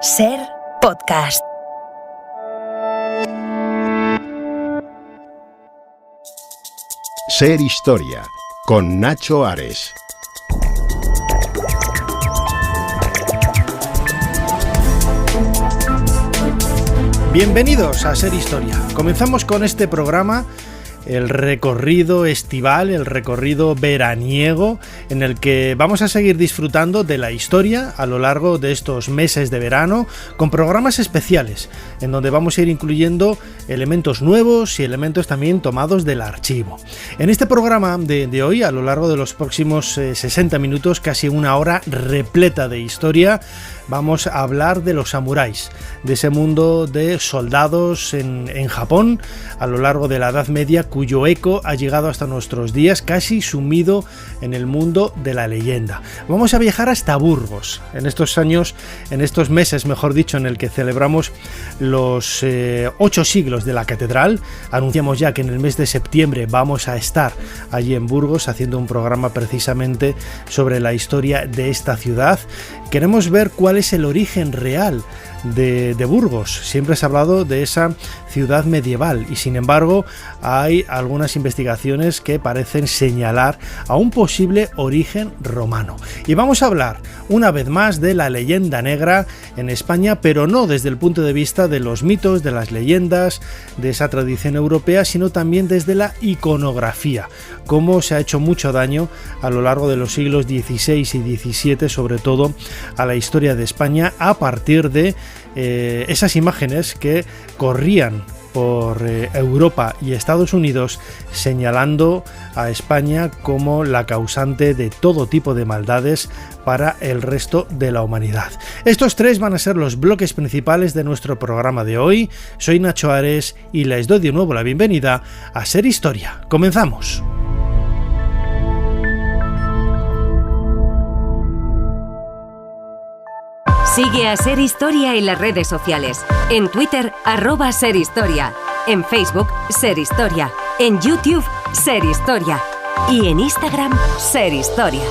Ser podcast. Ser Historia, con Nacho Ares. Bienvenidos a Ser Historia. Comenzamos con este programa, el recorrido estival, el recorrido veraniego, en el que vamos a seguir disfrutando de la historia a lo largo de estos meses de verano, con programas especiales, en donde vamos a ir incluyendo elementos nuevos y elementos también tomados del archivo. En este programa de hoy, a lo largo de los próximos 60 minutos, casi una hora repleta de historia, vamos a hablar de los samuráis, de ese mundo de soldados en Japón a lo largo de la Edad Media, cuyo eco ha llegado hasta nuestros días, casi sumido en el mundo de la leyenda. Vamos a viajar hasta Burgos, en estos años, en estos meses, mejor dicho, en el que celebramos los 8 siglos de la catedral. Anunciamos ya que en el mes de septiembre vamos a estar allí en Burgos haciendo un programa precisamente sobre la historia de esta ciudad. Queremos ver cuál es el origen real de Burgos. Siempre se ha hablado de esa ciudad medieval y sin embargo hay algunas investigaciones que parecen señalar a un posible origen romano. Y vamos a hablar una vez más de la leyenda negra en España, pero no desde el punto de vista de los mitos, de las leyendas, de esa tradición europea, sino también desde la iconografía, cómo se ha hecho mucho daño a lo largo de los siglos XVI y XVII, sobre todo a la historia de España, a partir de esas imágenes que corrían por Europa y Estados Unidos señalando a España como la causante de todo tipo de maldades para el resto de la humanidad. Estos tres van a ser los bloques principales de nuestro programa de hoy. Soy Nacho Ares y les doy de nuevo la bienvenida a Ser Historia. Comenzamos. Sigue a Ser Historia en las redes sociales. En Twitter, @SerHistoria. En Facebook, Ser Historia. En YouTube, Ser Historia. Y en Instagram, Ser Historia.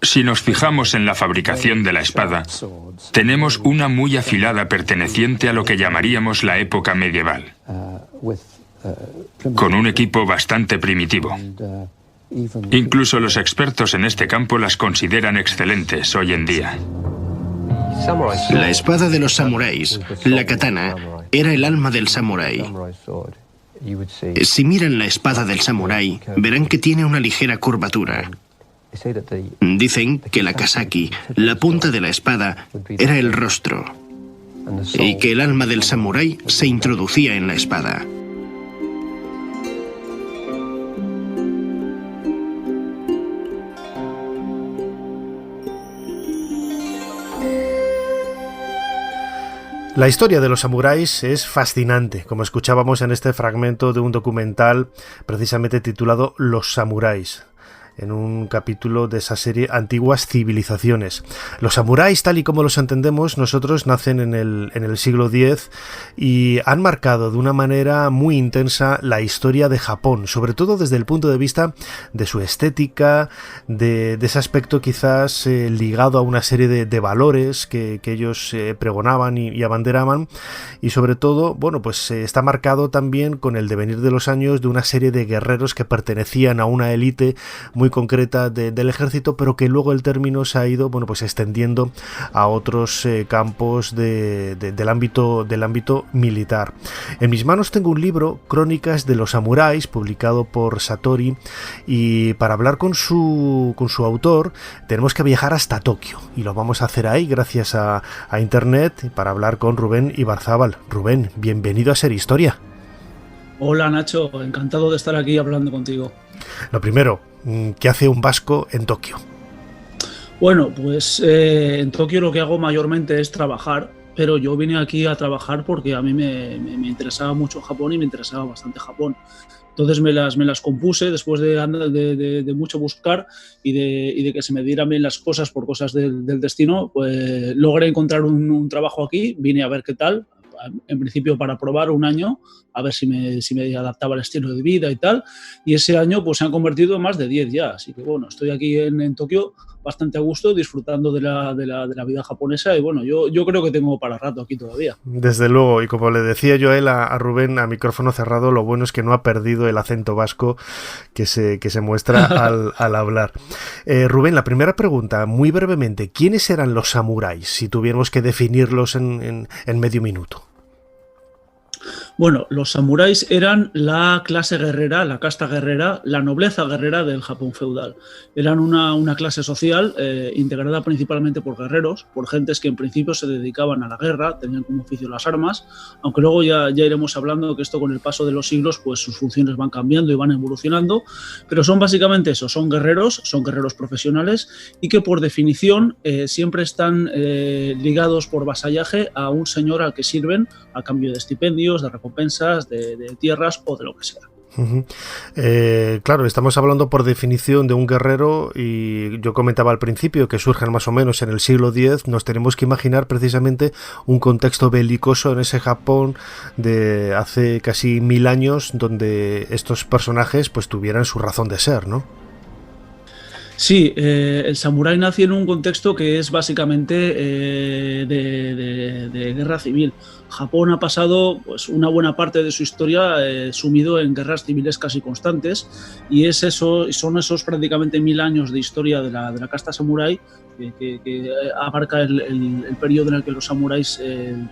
Si nos fijamos en la fabricación de la espada, tenemos una muy afilada perteneciente a lo que llamaríamos la época medieval, con un equipo bastante primitivo. Incluso los expertos en este campo las consideran excelentes hoy en día. La espada de los samuráis, la katana, era el alma del samurái. Si miran la espada del samurái, verán que tiene una ligera curvatura. Dicen que la kasaki, la punta de la espada, era el rostro, y que el alma del samurái se introducía en la espada. La historia de los samuráis es fascinante, como escuchábamos en este fragmento de un documental precisamente titulado Los samuráis, en un capítulo de esa serie Antiguas Civilizaciones. Los samuráis, tal y como los entendemos nosotros, nacen en el siglo X y han marcado de una manera muy intensa la historia de Japón, sobre todo desde el punto de vista de su estética, de ese aspecto quizás ligado a una serie de valores que ellos pregonaban y abanderaban, y sobre todo, bueno, pues está marcado también con el devenir de los años de una serie de guerreros que pertenecían a una élite muy concreta del ejército, pero que luego el término se ha ido, bueno, pues extendiendo a otros campos del ámbito militar. En mis manos tengo un libro, Crónicas de los samuráis, publicado por Satori, y para hablar con su autor tenemos que viajar hasta Tokio, y lo vamos a hacer ahí gracias a internet, para hablar con Rubén Ibarzábal. Rubén, bienvenido a Ser Historia. Hola Nacho, encantado de estar aquí hablando contigo. Lo primero, ¿qué hace un vasco en Tokio? Bueno, pues en Tokio lo que hago mayormente es trabajar, pero yo vine aquí a trabajar porque a mí me interesaba mucho Japón y me interesaba bastante Japón. Entonces me las compuse después de mucho buscar y de que se me dieran bien las cosas por cosas del destino, pues logré encontrar un trabajo aquí, vine a ver qué tal, en principio para probar un año, a ver si me adaptaba al estilo de vida y tal, y ese año pues se han convertido en más de 10 ya, así que bueno, estoy aquí en Tokio bastante a gusto, disfrutando de la vida japonesa, y bueno, yo creo que tengo para rato aquí todavía. Desde luego, y como le decía yo a Rubén a micrófono cerrado, lo bueno es que no ha perdido el acento vasco que se muestra al hablar. Rubén, la primera pregunta, muy brevemente, ¿quiénes eran los samuráis, si tuviéramos que definirlos en medio minuto? Bueno, los samuráis eran la clase guerrera, la casta guerrera, la nobleza guerrera del Japón feudal. Eran una clase social integrada principalmente por guerreros, por gentes que en principio se dedicaban a la guerra, tenían como oficio las armas, aunque luego ya iremos hablando que esto con el paso de los siglos pues sus funciones van cambiando y van evolucionando, pero son básicamente eso, son guerreros profesionales y que por definición siempre están ligados por vasallaje a un señor al que sirven a cambio de estipendios, de recompensas, de tierras o de lo que sea. Uh-huh. Claro, estamos hablando por definición de un guerrero, y yo comentaba al principio que surgen más o menos en el siglo X. Nos tenemos que imaginar precisamente un contexto belicoso en ese Japón de hace casi 1000 años, donde estos personajes pues tuvieran su razón de ser, ¿no? Sí, el samurái nace en un contexto que es básicamente de guerra civil. Japón ha pasado pues, una buena parte de su historia sumido en guerras civiles casi constantes, y son esos prácticamente 1000 años de historia de la casta samurái que abarca el periodo en el que los samuráis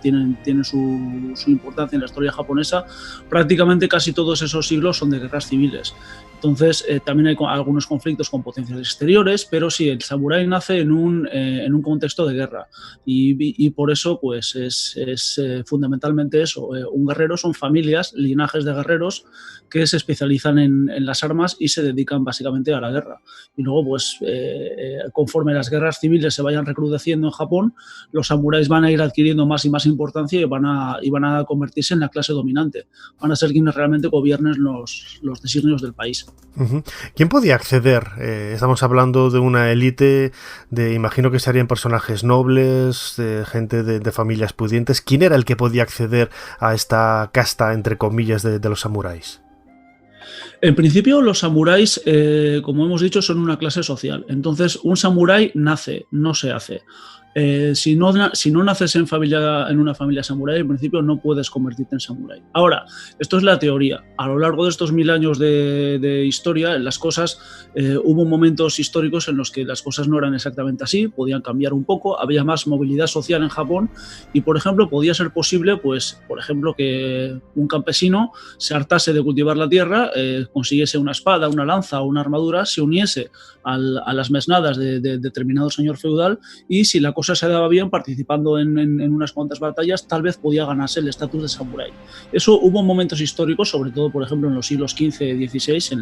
tienen su importancia en la historia japonesa. Prácticamente casi todos esos siglos son de guerras civiles. Entonces también hay algunos conflictos con potencias exteriores, pero sí, el samurái nace en un contexto de guerra, y por eso pues es fundamentalmente eso, un guerrero son familias, linajes de guerreros que se especializan en las armas y se dedican básicamente a la guerra. Y luego pues conforme las guerras civiles se vayan recrudeciendo en Japón, los samuráis van a ir adquiriendo más y más importancia y van a convertirse en la clase dominante, van a ser quienes realmente gobiernen los designios del país. Uh-huh. ¿Quién podía acceder? Estamos hablando de una élite, imagino que serían personajes nobles, de gente de familias pudientes. ¿Quién era el que podía acceder a esta casta, entre comillas, de los samuráis? En principio, los samuráis, como hemos dicho, son una clase social. Entonces, un samurái nace, no se hace. Si no naces en una familia samurái, en principio no puedes convertirte en samurái. Ahora, esto es la teoría. A lo largo de estos 1000 años de historia, las cosas, hubo momentos históricos en los que las cosas no eran exactamente así, podían cambiar un poco, había más movilidad social en Japón y, por ejemplo, podía ser posible, pues, por ejemplo, que un campesino se hartase de cultivar la tierra, consiguiese una espada, una lanza o una armadura, se uniese a las mesnadas de determinado señor feudal, y si la cosa se daba bien, participando en unas cuantas batallas, tal vez podía ganarse el estatus de samurái. Eso hubo momentos históricos, sobre todo, por ejemplo, en los siglos XV y XVI, en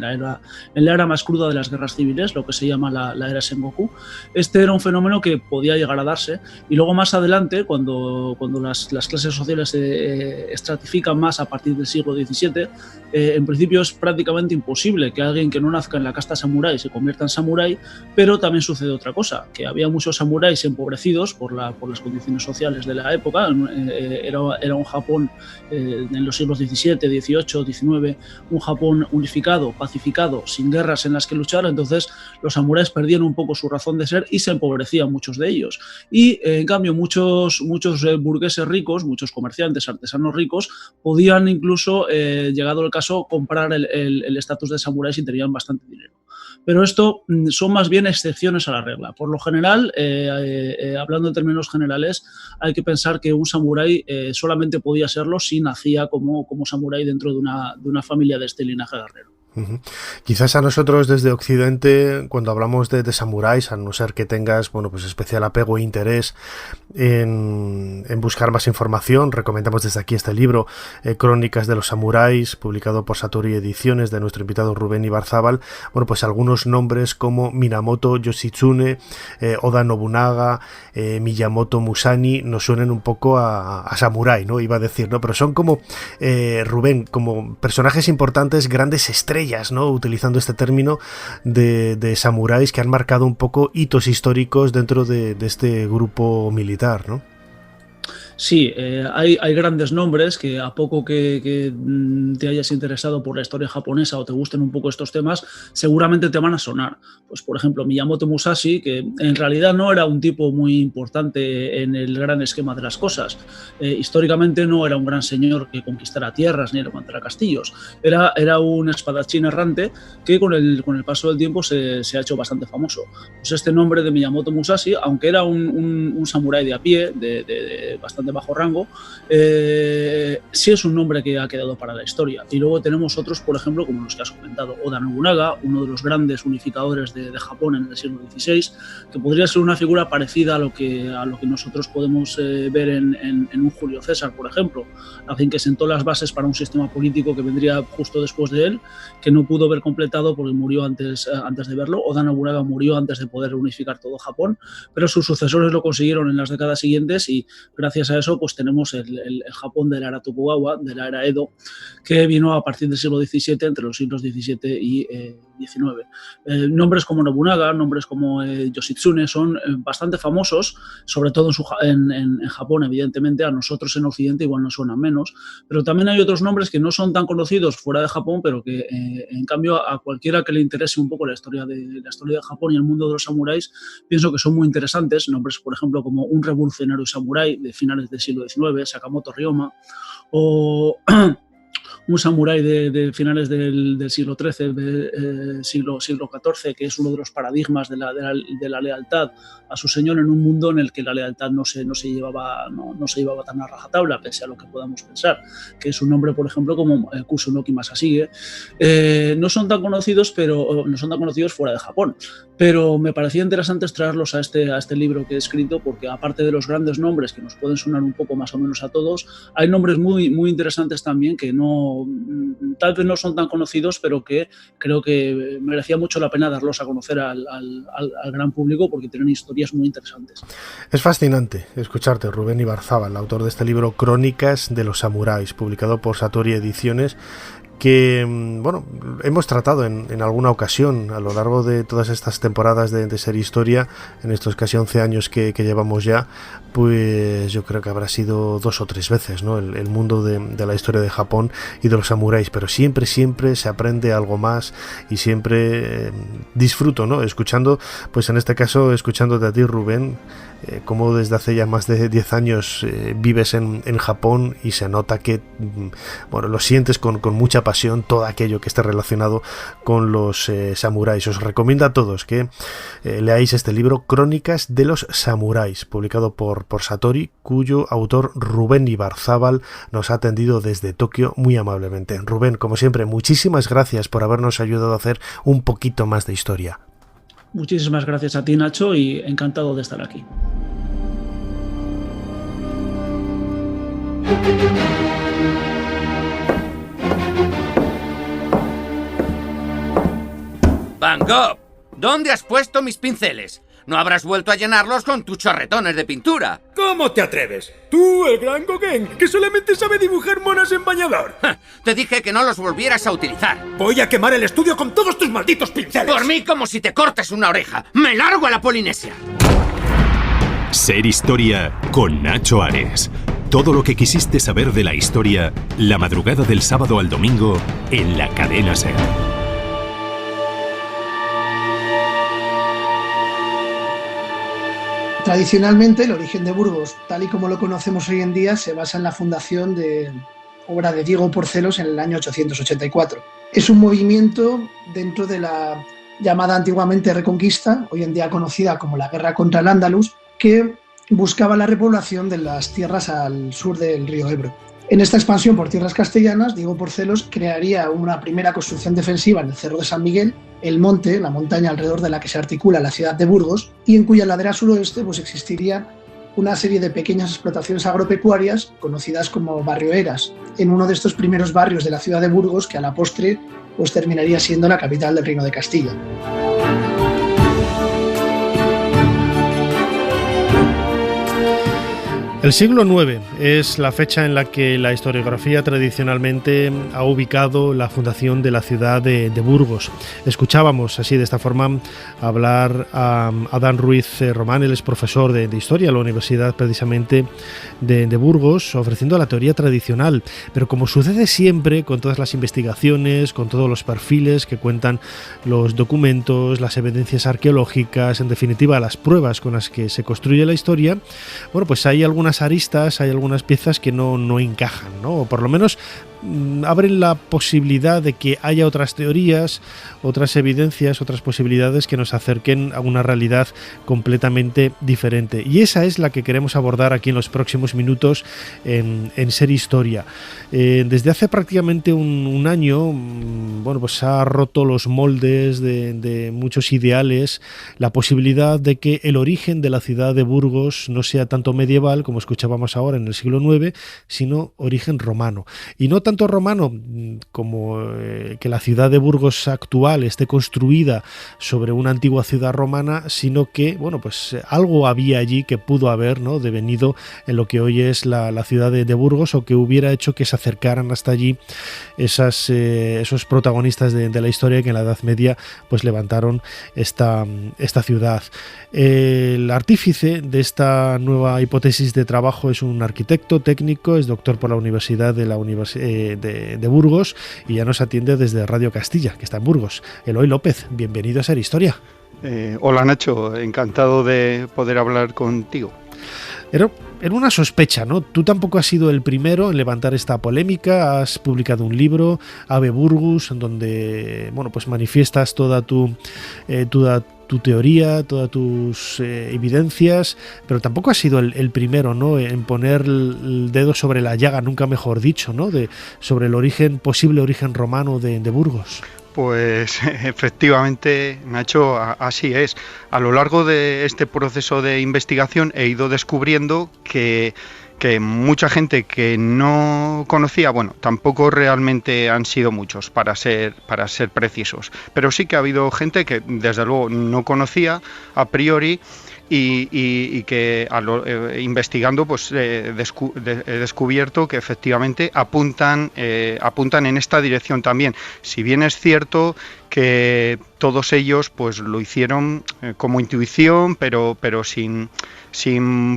la era más cruda de las guerras civiles, lo que se llama la era Sengoku. Este era un fenómeno que podía llegar a darse, y luego más adelante, cuando las clases sociales se estratifican más a partir del siglo XVII, en principio es prácticamente imposible que alguien que no nazca en la casta samurái se convierta en samurái, pero también sucede otra cosa, que había muchos samuráis empobrecidos por las condiciones sociales de la época. Era un Japón en los siglos XVII, XVIII, XIX, un Japón unificado, pacificado, sin guerras en las que luchar. Entonces los samuráis perdían un poco su razón de ser y se empobrecían muchos de ellos. Y en cambio muchos burgueses ricos, muchos comerciantes, artesanos ricos, podían incluso, llegado el caso, comprar el estatus de samurái si tenían bastante dinero. Pero esto son más bien excepciones a la regla. Por lo general, hablando en términos generales, hay que pensar que un samurái solamente podía serlo si nacía como samurái dentro de una familia de este linaje guerrero. Uh-huh. Quizás a nosotros desde Occidente, cuando hablamos de samuráis, a no ser que tengas pues especial apego e interés en buscar más información, recomendamos desde aquí este libro, Crónicas de los samuráis, publicado por Satori Ediciones, de nuestro invitado Rubén Ibarzábal. Pues algunos nombres como Minamoto Yoshitsune, Oda Nobunaga, Miyamoto Musani nos suenan un poco a samurái, ¿no? Iba a decir, ¿no? Pero son como, Rubén, como personajes importantes, grandes estrellas, ¿no? Utilizando este término de samuráis que han marcado un poco hitos históricos dentro de este grupo militar, ¿no? Sí, hay grandes nombres que a poco que te hayas interesado por la historia japonesa o te gusten un poco estos temas, seguramente te van a sonar. Pues por ejemplo, Miyamoto Musashi, que en realidad no era un tipo muy importante en el gran esquema de las cosas. Históricamente no era un gran señor que conquistara tierras ni levantara castillos. Era un espadachín errante que con el paso del tiempo se ha hecho bastante famoso. Pues este nombre de Miyamoto Musashi, aunque era un samurái de a pie, de bastante bajo rango, sí es un nombre que ha quedado para la historia. Y luego tenemos otros, por ejemplo, como los que has comentado, Oda Nobunaga, uno de los grandes unificadores de Japón en el siglo XVI, que podría ser una figura parecida a lo que nosotros podemos ver en un Julio César, por ejemplo, alguien que sentó las bases para un sistema político que vendría justo después de él, que no pudo ver completado porque murió antes de verlo. Oda Nobunaga murió antes de poder unificar todo Japón, pero sus sucesores lo consiguieron en las décadas siguientes y gracias a eso pues tenemos el Japón de la era Tokugawa, de la era Edo, que vino a partir del siglo XVII, entre los siglos XVII y XIX. Nombres como Nobunaga, nombres como Yoshitsune son bastante famosos, sobre todo en Japón, evidentemente. A nosotros en Occidente igual nos suenan menos, pero también hay otros nombres que no son tan conocidos fuera de Japón, pero que en cambio a cualquiera que le interese un poco la historia de Japón y el mundo de los samuráis, pienso que son muy interesantes. Nombres, por ejemplo, como un revolucionario samurái de finales del siglo XIX, Sakamoto Ryoma, o un samurái de finales del siglo XIII, siglo XIV, que es uno de los paradigmas de la lealtad a su señor en un mundo en el que la lealtad no se llevaba tan a rajatabla, pese a lo que podamos pensar, que es un nombre, por ejemplo, como Kusunoki Masashige. No son tan conocidos fuera de Japón, pero me parecía interesante traerlos a este libro que he escrito, porque aparte de los grandes nombres que nos pueden sonar un poco más o menos a todos, hay nombres muy, muy interesantes también que tal vez no son tan conocidos, pero que creo que merecía mucho la pena darlos a conocer al gran público, porque tienen historias muy interesantes. Es fascinante escucharte, Rubén Ibarzábal, autor de este libro Crónicas de los Samuráis, publicado por Satori Ediciones, que bueno, hemos tratado en alguna ocasión a lo largo de todas estas temporadas de Ser Historia, en estos casi 11 años que llevamos ya, pues yo creo que habrá sido 2 o 3 veces, ¿no? El mundo de la historia de Japón y de los samuráis, pero siempre se aprende algo más y siempre disfruto, ¿no? Escuchando, pues en este caso, escuchándote a ti, Rubén, como desde hace ya más de 10 años vives en Japón y se nota que bueno, lo sientes con mucha pasión todo aquello que esté relacionado con los samuráis. Os recomiendo a todos que leáis este libro Crónicas de los Samuráis, publicado por Satori, cuyo autor Rubén Ibarzábal nos ha atendido desde Tokio muy amablemente. Rubén, como siempre, muchísimas gracias por habernos ayudado a hacer un poquito más de historia. Muchísimas gracias a ti, Nacho, y encantado de estar aquí. Van Gogh, ¿dónde has puesto mis pinceles? No habrás vuelto a llenarlos con tus chorretones de pintura. ¿Cómo te atreves? Tú, el gran Gauguin, que solamente sabe dibujar monas en bañador. Te dije que no los volvieras a utilizar. Voy a quemar el estudio con todos tus malditos pinceles. Por mí, como si te cortes una oreja. ¡Me largo a la Polinesia! Ser Historia con Nacho Ares. Todo lo que quisiste saber de la historia, la madrugada del sábado al domingo en la cadena SER. Tradicionalmente, el origen de Burgos, tal y como lo conocemos hoy en día, se basa en la fundación de obra de Diego Porcelos en el año 884. Es un movimiento dentro de la llamada antiguamente Reconquista, hoy en día conocida como la Guerra contra el Andalus, que buscaba la repoblación de las tierras al sur del río Ebro. En esta expansión por tierras castellanas, Diego Porcelos crearía una primera construcción defensiva en el Cerro de San Miguel, el monte, la montaña alrededor de la que se articula la ciudad de Burgos, y en cuya ladera suroeste pues existiría una serie de pequeñas explotaciones agropecuarias conocidas como barrioeras, en uno de estos primeros barrios de la ciudad de Burgos, que a la postre pues terminaría siendo la capital del Reino de Castilla. El siglo IX es la fecha en la que la historiografía tradicionalmente ha ubicado la fundación de la ciudad de Burgos. Escuchábamos así de esta forma hablar a Adán Ruiz Román, él es profesor de historia en la Universidad precisamente de Burgos, ofreciendo la teoría tradicional. Pero como sucede siempre con todas las investigaciones, con todos los perfiles que cuentan los documentos, las evidencias arqueológicas, en definitiva las pruebas con las que se construye la historia, bueno, pues hay algunas aristas, hay algunas piezas que no encajan, ¿no? O por lo menos abren la posibilidad de que haya otras teorías, otras evidencias, otras posibilidades que nos acerquen a una realidad completamente diferente. Y esa es la que queremos abordar aquí en los próximos minutos en Ser Historia. Desde hace prácticamente un año, bueno, pues ha roto los moldes de muchos ideales la posibilidad de que el origen de la ciudad de Burgos no sea tanto medieval, como escuchábamos ahora en el siglo IX, sino origen romano. Y no tanto romano como que la ciudad de Burgos actual esté construida sobre una antigua ciudad romana, sino que, bueno, pues algo había allí que pudo haber, ¿no?, devenido en lo que hoy es la ciudad de Burgos, o que hubiera hecho que se acercaran hasta allí esos protagonistas de la historia que en la Edad Media pues levantaron esta ciudad. El artífice de esta nueva hipótesis de trabajo es un arquitecto técnico, es doctor por la Universidad de Burgos, y ya nos atiende desde Radio Castilla, que está en Burgos. Eloy López, bienvenido a Ser Historia. Hola Nacho, encantado de poder hablar contigo. Era una sospecha, ¿no? Tú tampoco has sido el primero en levantar esta polémica. Has publicado un libro, Ave Burgus, en donde, bueno, pues manifiestas toda tu teoría, todas tus evidencias, pero tampoco has sido el primero, ¿no?, en poner el dedo sobre la llaga, nunca mejor dicho, ¿no?, sobre el posible origen romano de Burgos. Pues efectivamente, Nacho, así es. A lo largo de este proceso de investigación he ido descubriendo que mucha gente que no conocía, bueno, tampoco realmente han sido muchos para ser precisos, pero sí que ha habido gente que desde luego no conocía a priori y que investigando pues he descubierto que efectivamente apuntan en esta dirección también. Si bien es cierto que todos ellos pues lo hicieron como intuición, pero sin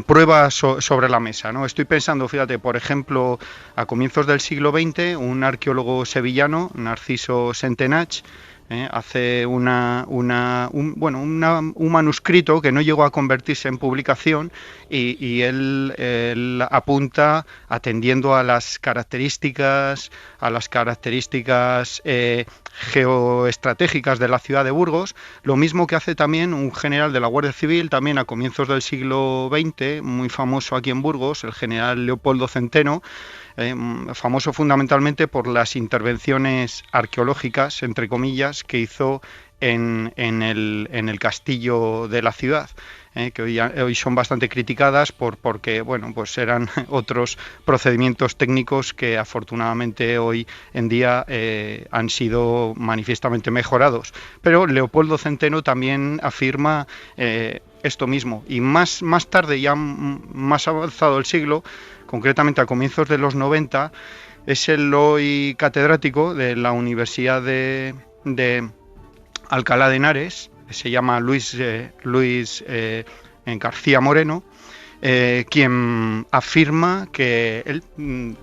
pruebas sobre la mesa, ¿no? Estoy pensando, fíjate, por ejemplo, a comienzos del siglo XX, un arqueólogo sevillano, Narciso Sentenach, hace un manuscrito que no llegó a convertirse en publicación, y él apunta, atendiendo a las características geoestratégicas de la ciudad de Burgos, lo mismo que hace también un general de la Guardia Civil, también a comienzos del siglo XX, muy famoso aquí en Burgos, el general Leopoldo Centeno, famoso fundamentalmente por las intervenciones arqueológicas, entre comillas, que hizo en el castillo de la ciudad, que hoy son bastante criticadas porque bueno, pues eran otros procedimientos técnicos que afortunadamente hoy en día han sido manifiestamente mejorados. Pero Leopoldo Centeno también afirma esto mismo, y más tarde, ya más avanzado el siglo, concretamente a comienzos de los 90, es el hoy catedrático de la Universidad de Alcalá de Henares, se llama Luis García Moreno, quien afirma que él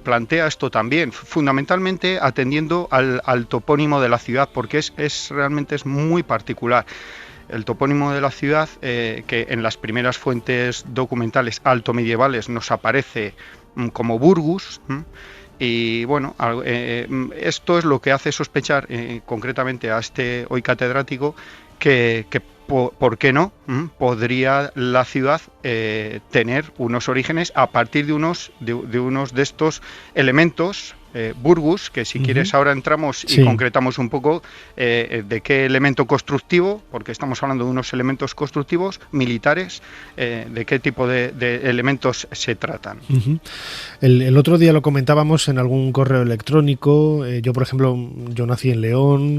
plantea esto también, fundamentalmente atendiendo al topónimo de la ciudad, porque realmente es muy particular. El topónimo de la ciudad, que en las primeras fuentes documentales altomedievales nos aparece como Burgus, y bueno, esto es lo que hace sospechar concretamente a este hoy catedrático que ¿por qué no? Podría la ciudad tener unos orígenes a partir de unos de estos elementos Burgos, que si quieres ahora entramos y concretamos un poco de qué elemento constructivo, porque estamos hablando de unos elementos constructivos militares, de qué tipo de elementos se tratan. El otro día lo comentábamos en algún correo electrónico. Yo, por ejemplo, yo nací en León,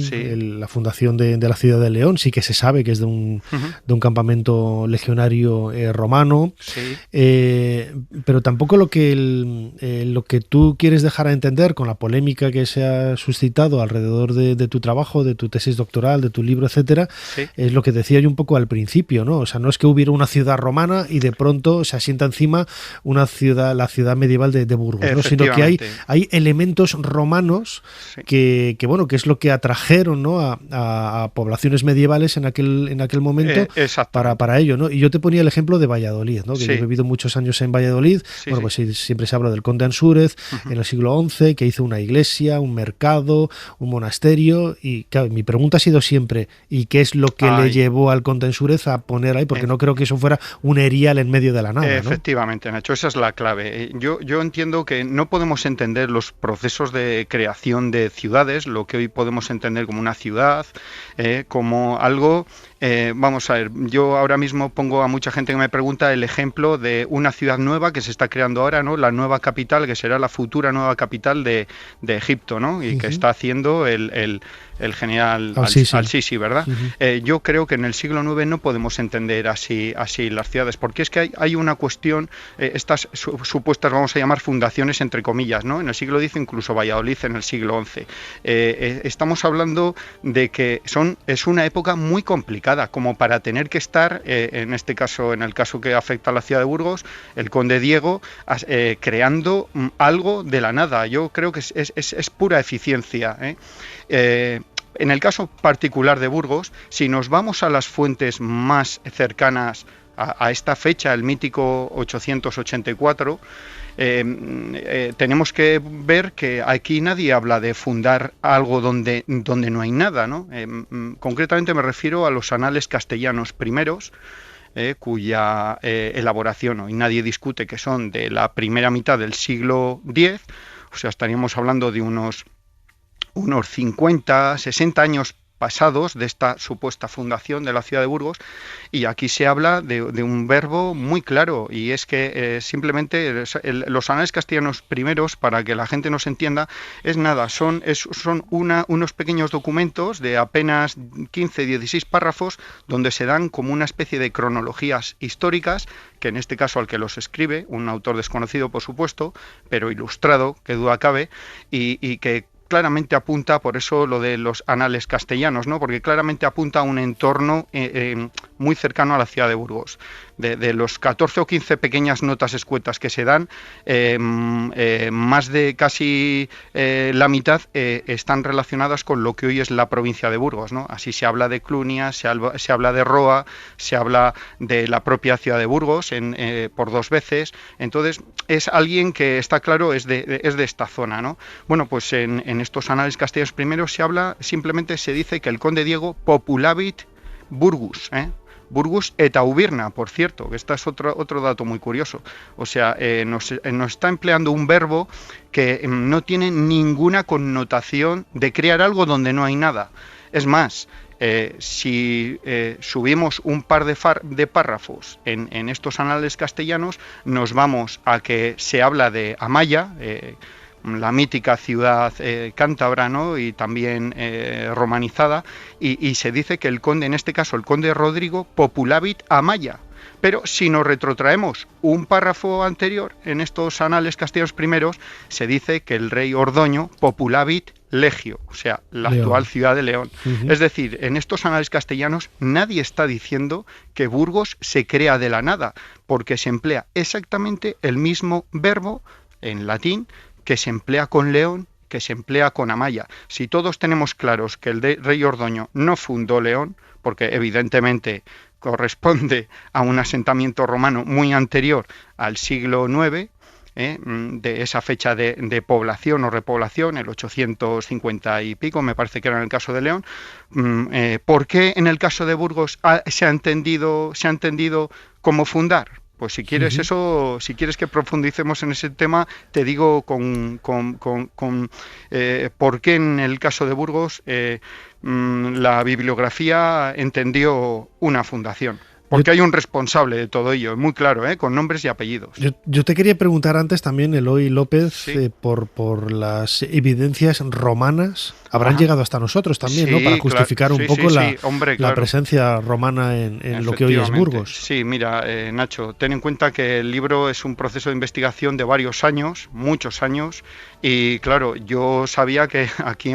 la fundación de la ciudad de León sí que se sabe que es de un campamento legionario romano, pero tampoco lo que tú quieres dejar a entender con la polémica que se ha suscitado alrededor de tu trabajo, de tu tesis doctoral, de tu libro, etcétera, es lo que decía yo un poco al principio, ¿no? O sea, no es que hubiera una ciudad romana y de pronto se asienta encima la ciudad medieval de Burgos, ¿no? Sino que hay elementos romanos que es lo que atrajeron, ¿no? a poblaciones medievales en aquel momento para ello, ¿no? Y yo te ponía el ejemplo de Valladolid, ¿no? Que yo he vivido muchos años en Valladolid. Pues siempre se habla del conde Ansúrez en el siglo XI, que hizo una iglesia, un mercado, un monasterio, y claro, mi pregunta ha sido siempre, ¿y qué es lo que le llevó al conde Ansúrez a poner ahí? Porque no creo que eso fuera un erial en medio de la nada, ¿no? Efectivamente, Nacho, esa es la clave. Yo entiendo que no podemos entender los procesos de creación de ciudades, lo que hoy podemos entender como una ciudad, como algo... vamos a ver, yo ahora mismo pongo a mucha gente que me pregunta el ejemplo de una ciudad nueva que se está creando ahora, ¿no? La nueva capital, que será la futura nueva capital de Egipto, ¿no? Y que está haciendo el general Al-Sisi, ¿verdad? Yo creo que en el siglo IX no podemos entender así las ciudades, porque es que hay una cuestión, estas supuestas, vamos a llamar fundaciones entre comillas, ¿no? En el siglo X, incluso Valladolid en el siglo XI. Estamos hablando de que es una época muy complicada, como para tener que estar, en este caso, en el caso que afecta a la ciudad de Burgos, el conde Diego creando algo de la nada. Yo creo que es pura eficiencia, en el caso particular de Burgos, si nos vamos a las fuentes más cercanas a esta fecha, el mítico 884, tenemos que ver que aquí nadie habla de fundar algo donde no hay nada, ¿no? Concretamente me refiero a los anales castellanos primeros, cuya elaboración hoy nadie discute que son de la primera mitad del siglo X, o sea, estaríamos hablando de unos 50, 60 años pasados de esta supuesta fundación de la ciudad de Burgos, y aquí se habla de un verbo muy claro, y es que simplemente los anales castellanos primeros, para que la gente nos entienda, son unos pequeños documentos de apenas 15, 16 párrafos, donde se dan como una especie de cronologías históricas, que en este caso al que los escribe, un autor desconocido por supuesto, pero ilustrado, que duda cabe, y que claramente apunta, por eso lo de los anales castellanos, ¿no? Porque claramente apunta a un entorno muy cercano a la ciudad de Burgos. De los 14 o 15 pequeñas notas escuetas que se dan, más de casi la mitad están relacionadas con lo que hoy es la provincia de Burgos, ¿no? Así se habla de Clunia, se habla de Roa, se habla de la propia ciudad de Burgos por 2 veces. Entonces es alguien que está claro es de esta zona, ¿no? Bueno, pues en estos anales castellanos primeros simplemente se dice que el conde Diego populavit Burgus, Burgus et Aubirna, por cierto, que este es otro dato muy curioso. O sea, nos está empleando un verbo que no tiene ninguna connotación de crear algo donde no hay nada. Es más, si subimos un par de párrafos en estos anales castellanos, nos vamos a que se habla de Amaya, la mítica ciudad cántabra, ¿no? Y también romanizada, y se dice que el conde, en este caso el conde Rodrigo, populavit Amaya. Pero si nos retrotraemos un párrafo anterior, en estos anales castellanos primeros, se dice que el rey Ordoño populavit Legio, o sea, la actual ciudad de León. Es decir, en estos anales castellanos nadie está diciendo que Burgos se crea de la nada, porque se emplea exactamente el mismo verbo en latín que se emplea con León, que se emplea con Amaya. Si todos tenemos claros que el rey Ordoño no fundó León, porque evidentemente corresponde a un asentamiento romano muy anterior al siglo IX, de esa fecha de población o repoblación, el 850 y pico, me parece que era en el caso de León, ¿por qué en el caso de Burgos se ha entendido como fundar? Pues si quieres si quieres que profundicemos en ese tema, te digo por qué en el caso de Burgos la bibliografía entendió una fundación. Porque hay un responsable de todo ello, muy claro, con nombres y apellidos. Yo te quería preguntar antes también, Eloy López, por las evidencias romanas. Habrán llegado hasta nosotros también, ¿no? Para justificar un poco la presencia romana en lo que hoy es Burgos. Sí, mira, Nacho, ten en cuenta que el libro es un proceso de investigación de varios años, muchos años, y claro, yo sabía que aquí,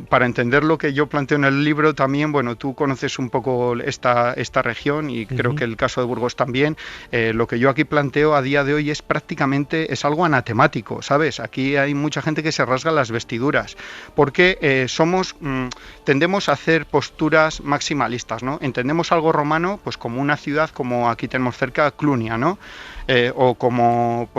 para entender lo que yo planteo en el libro también, bueno, tú conoces un poco esta región y creo que el caso de Burgos también. Lo que yo aquí planteo a día de hoy es algo anatemático, ¿sabes? Aquí hay mucha gente que se rasga las vestiduras, porque tendemos a hacer posturas maximalistas, ¿no? Entendemos algo romano pues como una ciudad como aquí tenemos cerca Clunia, ¿no? O como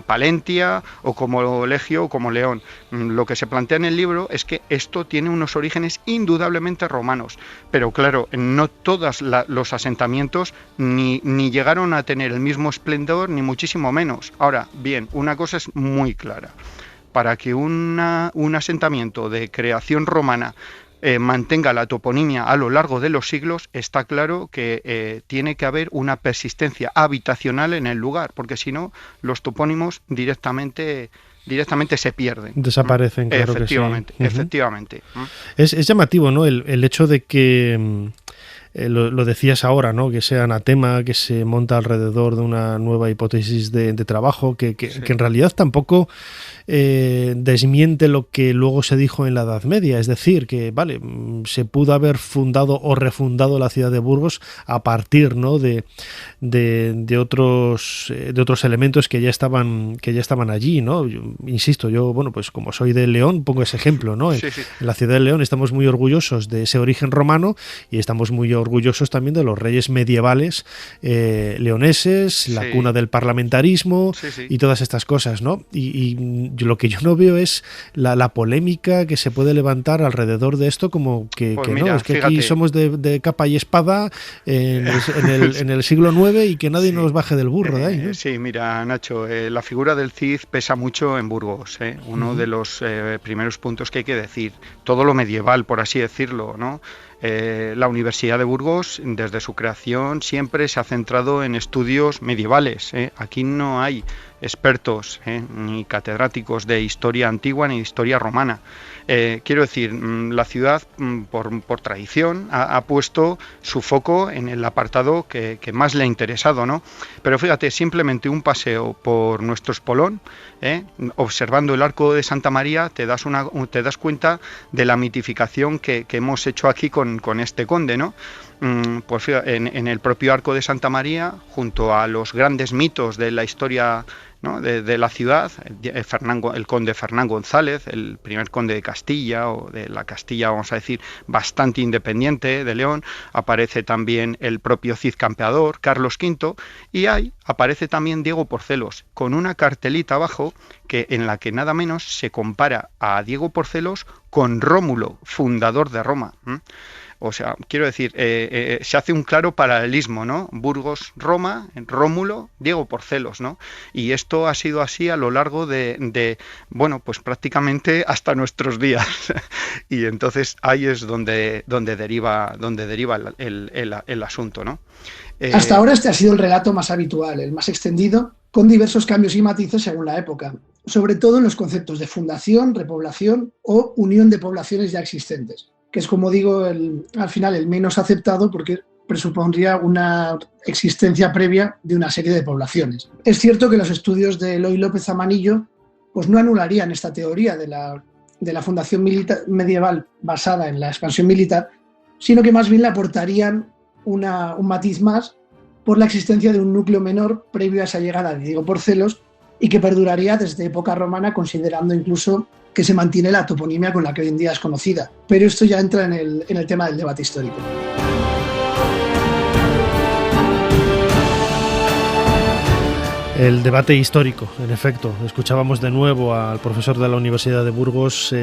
Palentia, o como Legio, o como León. Lo que se plantea en el libro es que esto tiene unos orígenes indudablemente romanos, pero claro, no todos los asentamientos ni llegaron a tener el mismo esplendor, ni muchísimo menos. Ahora, bien, una cosa es muy clara. Para que un asentamiento de creación romana mantenga la toponimia a lo largo de los siglos, está claro que tiene que haber una persistencia habitacional en el lugar, porque si no, los topónimos directamente se pierden. Desaparecen, claro. Efectivamente, que sí. Efectivamente. Es llamativo, ¿no? El hecho de que... lo decías ahora, ¿no? Que sea anatema, que se monta alrededor de una nueva hipótesis de trabajo, que en realidad tampoco desmiente lo que luego se dijo en la Edad Media. Es decir, que vale, se pudo haber fundado o refundado la ciudad de Burgos a partir, ¿no? de otros elementos que ya estaban allí, ¿no? Insisto, yo, bueno, pues como soy de León, pongo ese ejemplo, ¿no? En la ciudad de León estamos muy orgullosos de ese origen romano y estamos muy orgullosos también de los reyes medievales leoneses, la cuna del parlamentarismo y todas estas cosas, ¿no? Y lo que yo no veo es la polémica que se puede levantar alrededor de esto, como que mira, no, es que fíjate, aquí somos de capa y espada en el siglo IX y que nadie nos baje del burro de ahí, ¿no? Sí, mira, Nacho, la figura del Cid pesa mucho en Burgos, uno de los primeros puntos que hay que decir, todo lo medieval, por así decirlo, ¿no? La Universidad de Burgos, desde su creación, siempre se ha centrado en estudios medievales. Aquí no hay expertos ni catedráticos de historia antigua ni de historia romana. Quiero decir, la ciudad, por tradición, ha puesto su foco en el apartado que más le ha interesado, ¿no? Pero fíjate, simplemente un paseo por nuestro espolón, observando el arco de Santa María, te das cuenta de la mitificación que hemos hecho aquí con este conde, ¿no? Pues fíjate, en el propio arco de Santa María, junto a los grandes mitos de la historia, ¿no? de la ciudad, el conde Fernán González, el primer conde de Castilla, o de la Castilla, vamos a decir, bastante independiente de León, aparece también el propio Cid Campeador, Carlos V, y ahí aparece también Diego Porcelos, con una cartelita abajo en la que nada menos se compara a Diego Porcelos con Rómulo, fundador de Roma. O sea, quiero decir, se hace un claro paralelismo, ¿no? Burgos, Roma, Rómulo, Diego Porcelos, ¿no? Y esto ha sido así a lo largo de bueno, pues prácticamente hasta nuestros días. Y entonces ahí es donde deriva el asunto, ¿no? Hasta ahora este ha sido el relato más habitual, el más extendido, con diversos cambios y matices según la época, sobre todo en los conceptos de fundación, repoblación o unión de poblaciones ya existentes, que es, como digo, al final el menos aceptado porque presupondría una existencia previa de una serie de poblaciones. Es cierto que los estudios de Eloy López Amanillo pues no anularían esta teoría de la fundación medieval basada en la expansión militar, sino que más bien le aportarían un matiz más por la existencia de un núcleo menor previo a esa llegada de Diego Porcelos y que perduraría desde época romana, considerando incluso que se mantiene la toponimia con la que hoy en día es conocida. Pero esto ya entra en el tema del debate histórico. El debate histórico, en efecto. Escuchábamos de nuevo al profesor de la Universidad de Burgos,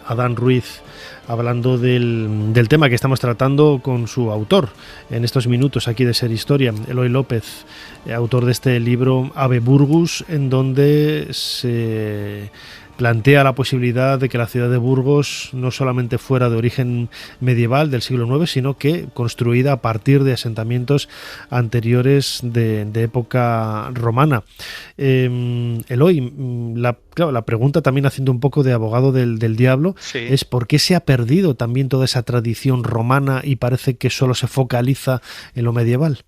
Adán Ruiz, hablando del tema que estamos tratando con su autor en estos minutos aquí de Ser Historia, Eloy López, autor de este libro Ave Burgus, en donde se plantea la posibilidad de que la ciudad de Burgos no solamente fuera de origen medieval del siglo IX, sino que construida a partir de asentamientos anteriores de época romana. Eloy, la pregunta también, haciendo un poco de abogado del diablo, sí, es ¿por qué se ha perdido también toda esa tradición romana y parece que solo se focaliza en lo medieval?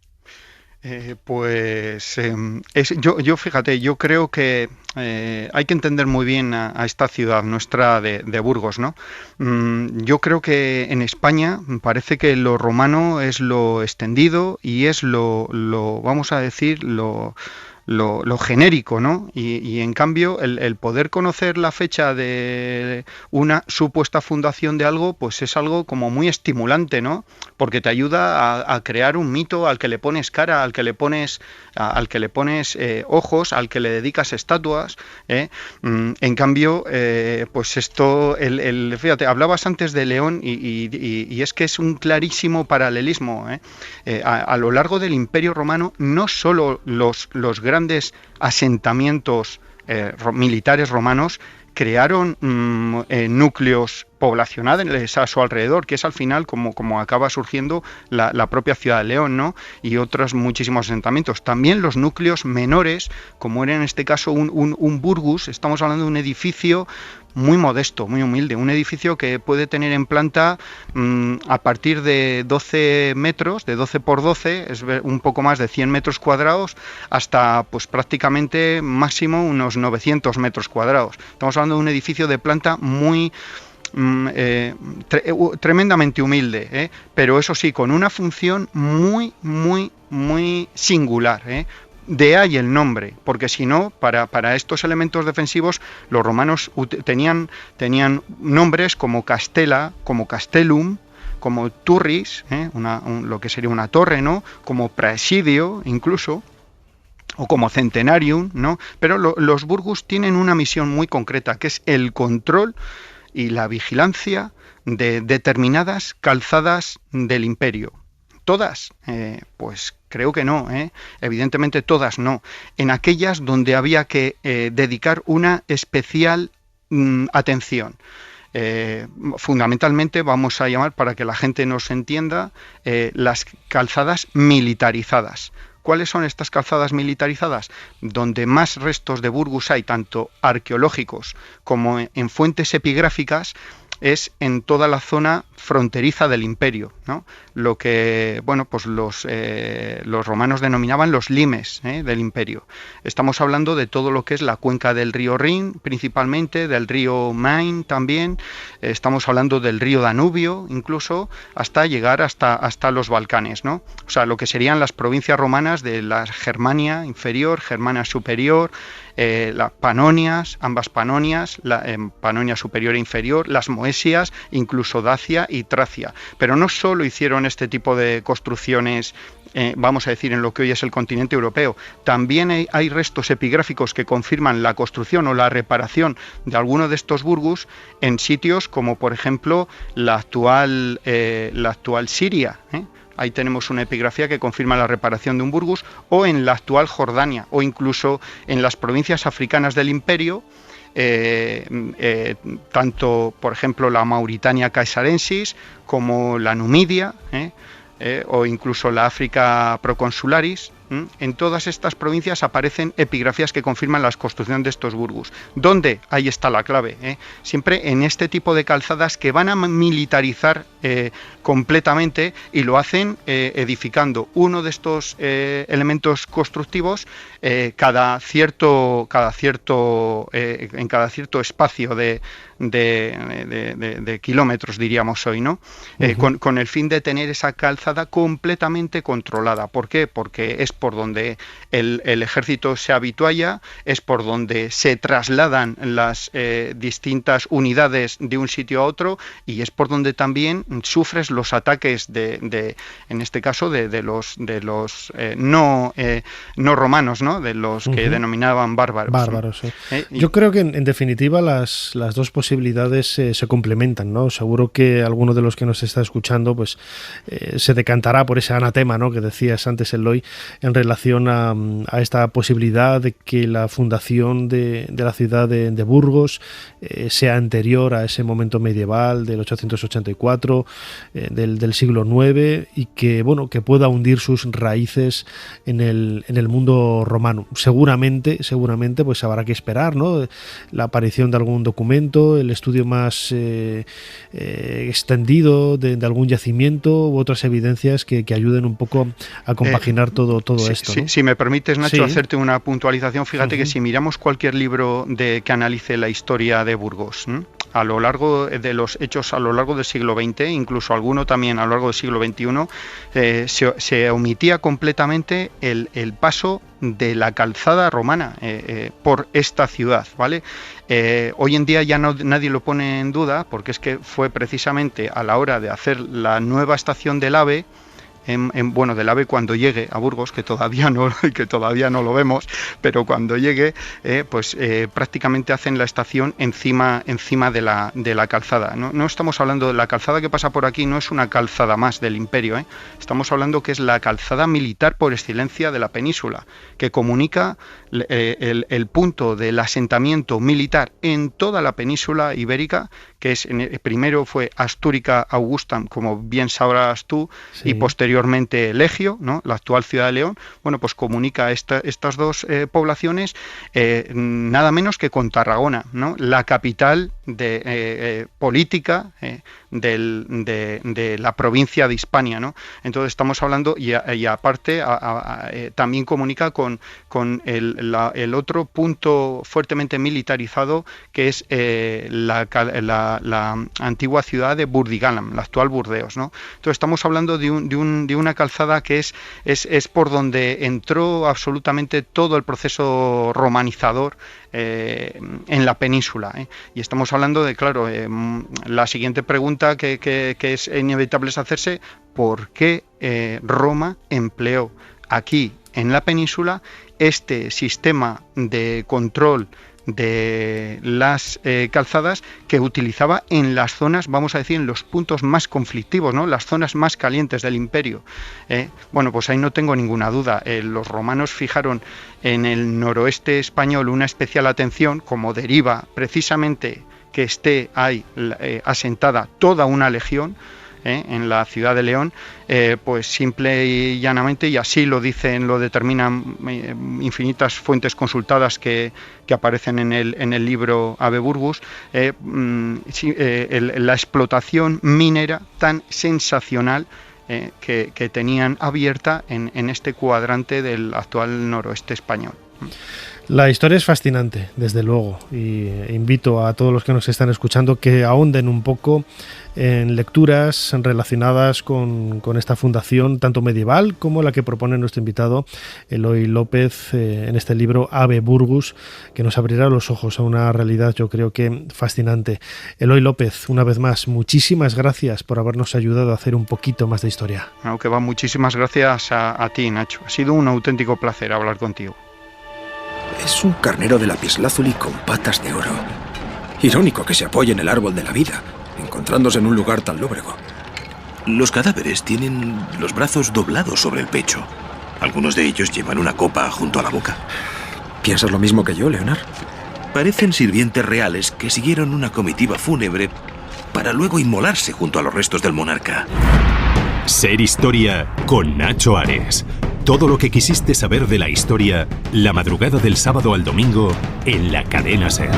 Fíjate, yo creo que hay que entender muy bien a esta ciudad nuestra de Burgos, ¿no? Yo creo que en España parece que lo romano es lo extendido y es vamos a decir, lo genérico, ¿no? Y en cambio el poder conocer la fecha de una supuesta fundación de algo, pues es algo como muy estimulante, ¿no? Porque te ayuda a crear un mito al que le pones cara, al que le pones ojos, al que le dedicas estatuas, ¿eh? En cambio, pues esto, fíjate, hablabas antes de León y es que es un clarísimo paralelismo, ¿eh? A lo largo del Imperio Romano, no solo los grandes asentamientos militares romanos crearon núcleos poblacionales a su alrededor, que es al final como acaba surgiendo la propia ciudad de León, ¿no? Y otros muchísimos asentamientos. También los núcleos menores, como era en este caso un burgus. Estamos hablando de un edificio muy modesto, muy humilde, un edificio que puede tener en planta a partir de 12 metros, de 12 por 12, es un poco más de 100 metros cuadrados, hasta pues prácticamente máximo unos 900 metros cuadrados. Estamos hablando de un edificio de planta muy tremendamente humilde, ¿eh? Pero eso sí, con una función muy, muy, muy singular, ¿eh? De ahí el nombre, porque si no, para estos elementos defensivos, los romanos tenían nombres como Castella, como Castellum, como Turris, lo que sería una torre, ¿no? Como Praesidio, incluso, o como Centenarium, ¿no? Pero los burgus tienen una misión muy concreta, que es el control y la vigilancia de determinadas calzadas del imperio. ¿Todas? Pues creo que no, evidentemente todas no. En aquellas donde había que dedicar una especial atención. Fundamentalmente vamos a llamar, para que la gente nos entienda, las calzadas militarizadas. ¿Cuáles son estas calzadas militarizadas? Donde más restos de burgus hay, tanto arqueológicos como en fuentes epigráficas, es en toda la zona fronteriza del imperio, ¿no? Lo que, bueno, pues los romanos denominaban los limes, del imperio. Estamos hablando de todo lo que es la cuenca del río Rin, principalmente, del río Main también, estamos hablando del río Danubio, incluso, hasta llegar hasta los Balcanes, ¿no? O sea, lo que serían las provincias romanas de la Germania inferior, Germania superior, las Panonias, ambas Panonias, Panonia superior e inferior, las Moesias, incluso Dacia y Tracia. Pero no solo hicieron este tipo de construcciones, vamos a decir, en lo que hoy es el continente europeo. También hay restos epigráficos que confirman la construcción o la reparación de alguno de estos burgus en sitios como, por ejemplo, la actual Siria, Ahí tenemos una epigrafía que confirma la reparación de un burgus, o en la actual Jordania, o incluso en las provincias africanas del imperio, tanto, por ejemplo, la Mauritania Caesarensis, como la Numidia, o incluso la África Proconsularis. En todas estas provincias aparecen epigrafías que confirman la construcción de estos burgus. ¿Dónde? Ahí está la clave. Siempre en este tipo de calzadas que van a militarizar completamente, y lo hacen edificando uno de estos elementos constructivos en cada cierto espacio de kilómetros, diríamos hoy, ¿no? Con el fin de tener esa calzada completamente controlada. ¿Por qué? Porque es por donde el ejército se habitualla, es por donde se trasladan las distintas unidades de un sitio a otro, y es por donde también sufres los ataques en este caso de los no romanos, ¿no? De los que denominaban bárbaros. Sí. Yo creo que en definitiva las dos posibilidades se complementan, ¿no? Seguro que alguno de los que nos está escuchando pues se decantará por ese anatema, ¿no?, que decías antes, Eloy, en relación a esta posibilidad de que la fundación de la ciudad de Burgos sea anterior a ese momento medieval del 884, del siglo IX, y que pueda hundir sus raíces en el mundo romano. Seguramente pues habrá que esperar, ¿no?, la aparición de algún documento, el estudio más extendido de algún yacimiento u otras evidencias que ayuden un poco a compaginar todo esto, ¿no? Si me permites, Nacho, hacerte una puntualización. Fíjate que si miramos cualquier libro que analice la historia de Burgos, a lo largo de los hechos a lo largo del siglo XX, incluso alguno también a lo largo del siglo XXI, se omitía completamente el paso de la calzada romana por esta ciudad, ¿vale? Hoy en día ya nadie lo pone en duda, porque es que fue precisamente a la hora de hacer la nueva estación del AVE, del AVE cuando llegue a Burgos, que todavía no lo vemos, pero cuando llegue, prácticamente hacen la estación encima de la calzada. No estamos hablando de la calzada que pasa por aquí, no es una calzada más del imperio, estamos hablando que es la calzada militar por excelencia de la península, que comunica el punto del asentamiento militar en toda la península ibérica, que primero fue Astúrica Augustam, como bien sabrás tú, y posteriormente Legio, ¿no?, la actual ciudad de León. Pues comunica estas dos poblaciones nada menos que con Tarragona, ¿no?, la capital política de la provincia de Hispania, ¿no? Entonces estamos hablando, y aparte también comunica con el otro punto fuertemente militarizado, que es la antigua ciudad de Burdigalam, la actual Burdeos, ¿no? Entonces estamos hablando de una calzada que es por donde entró absolutamente todo el proceso romanizador en la península, y estamos hablando de, claro, la siguiente pregunta que es inevitable es hacerse: ¿por qué Roma empleó aquí en la península este sistema de control de las calzadas que utilizaba en las zonas, vamos a decir, en los puntos más conflictivos, ¿no?, las zonas más calientes del imperio? Pues ahí no tengo ninguna duda. Los romanos fijaron en el noroeste español una especial atención, como deriva precisamente que esté ahí asentada toda una legión en la ciudad de León, pues simple y llanamente, y así lo determinan infinitas fuentes consultadas que aparecen en el libro Ave Burgus, la explotación minera tan sensacional que tenían abierta en este cuadrante del actual noroeste español. La historia es fascinante, desde luego, y invito a todos los que nos están escuchando que ahonden un poco en lecturas relacionadas con esta fundación, tanto medieval como la que propone nuestro invitado Eloy López en este libro Ave Burgus, que nos abrirá los ojos a una realidad, yo creo que fascinante. Eloy López, una vez más, muchísimas gracias por habernos ayudado a hacer un poquito más de historia. Muchísimas gracias a ti, Nacho. Ha sido un auténtico placer hablar contigo. Es un carnero de lapislázuli con patas de oro. Irónico que se apoye en el árbol de la vida, encontrándose en un lugar tan lóbrego. Los cadáveres tienen los brazos doblados sobre el pecho. Algunos de ellos llevan una copa junto a la boca. ¿Piensas lo mismo que yo, Leonard? Parecen sirvientes reales que siguieron una comitiva fúnebre para luego inmolarse junto a los restos del monarca. Ser Historia con Nacho Ares. Todo lo que quisiste saber de la historia, la madrugada del sábado al domingo en la cadena SER.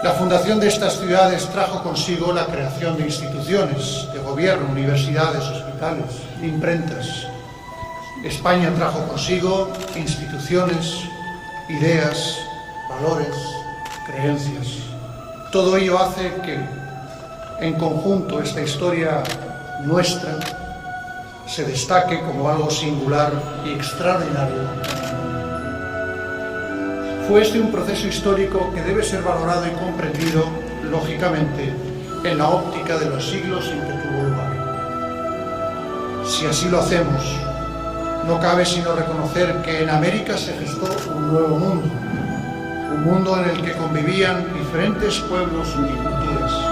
La fundación de estas ciudades trajo consigo la creación de instituciones, de gobierno, universidades, hospitales, imprentas. España trajo consigo instituciones, ideas, valores, creencias. Todo ello hace que, en conjunto, esta historia nuestra se destaque como algo singular y extraordinario. Fue este un proceso histórico que debe ser valorado y comprendido, lógicamente, en la óptica de los siglos en que tuvo lugar. Si así lo hacemos, no cabe sino reconocer que en América se gestó un nuevo mundo, un mundo en el que convivían diferentes pueblos y culturas.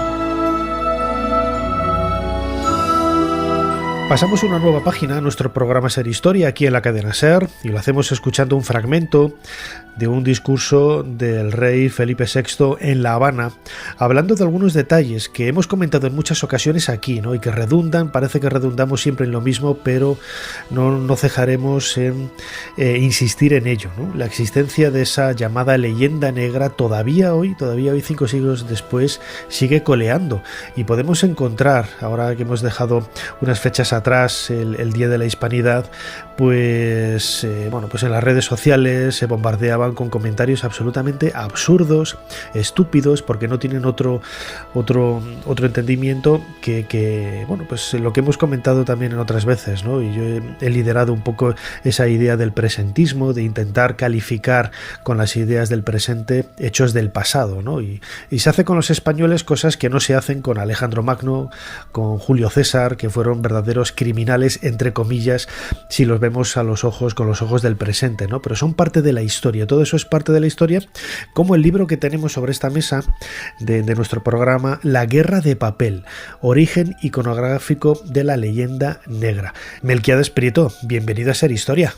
Pasamos una nueva página a nuestro programa Ser Historia aquí en la cadena SER y lo hacemos escuchando un fragmento de un discurso del rey Felipe VI en La Habana, hablando de algunos detalles que hemos comentado en muchas ocasiones aquí, ¿no? Y que parece que redundamos siempre en lo mismo, pero no cejaremos en insistir en ello, ¿no? La existencia de esa llamada leyenda negra todavía hoy, 5 siglos después, sigue coleando y podemos encontrar, ahora que hemos dejado unas fechas atrás, el Día de la Hispanidad, pues en las redes sociales se bombardeaban con comentarios absolutamente absurdos, estúpidos, porque no tienen otro entendimiento que lo que hemos comentado también en otras veces, ¿no? Y yo he liderado un poco esa idea del presentismo, de intentar calificar con las ideas del presente hechos del pasado, ¿no? Y se hace con los españoles cosas que no se hacen con Alejandro Magno, con Julio César, que fueron verdaderos criminales, entre comillas, si los vemos con los ojos del presente, ¿no? Pero son parte de la historia. Todo eso es parte de la historia, como el libro que tenemos sobre esta mesa de nuestro programa, La Guerra de Papel, origen iconográfico de la leyenda negra. Melquiades Prieto, bienvenido a Ser Historia.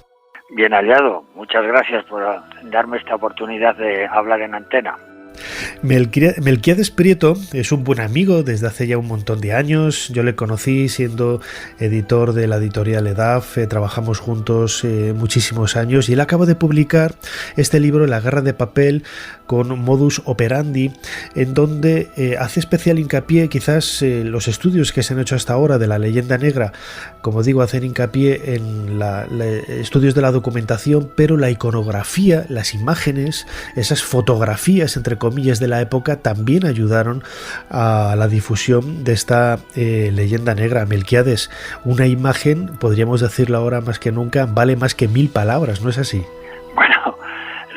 Bien hallado, muchas gracias por darme esta oportunidad de hablar en antena. Melquiades Prieto es un buen amigo desde hace ya un montón de años. Yo le conocí siendo editor de la editorial EDAF, trabajamos juntos muchísimos años y él acaba de publicar este libro, La Guerra de Papel, con Modus Operandi, en donde hace especial hincapié, quizás los estudios que se han hecho hasta ahora de la leyenda negra, como digo, hacen hincapié en estudios de la documentación, pero la iconografía, las imágenes, esas fotografías entre comillas de la época también ayudaron a la difusión de esta leyenda negra. Melquiades, una imagen, podríamos decirlo ahora más que nunca, vale más que 1000 palabras, ¿no es así? Bueno,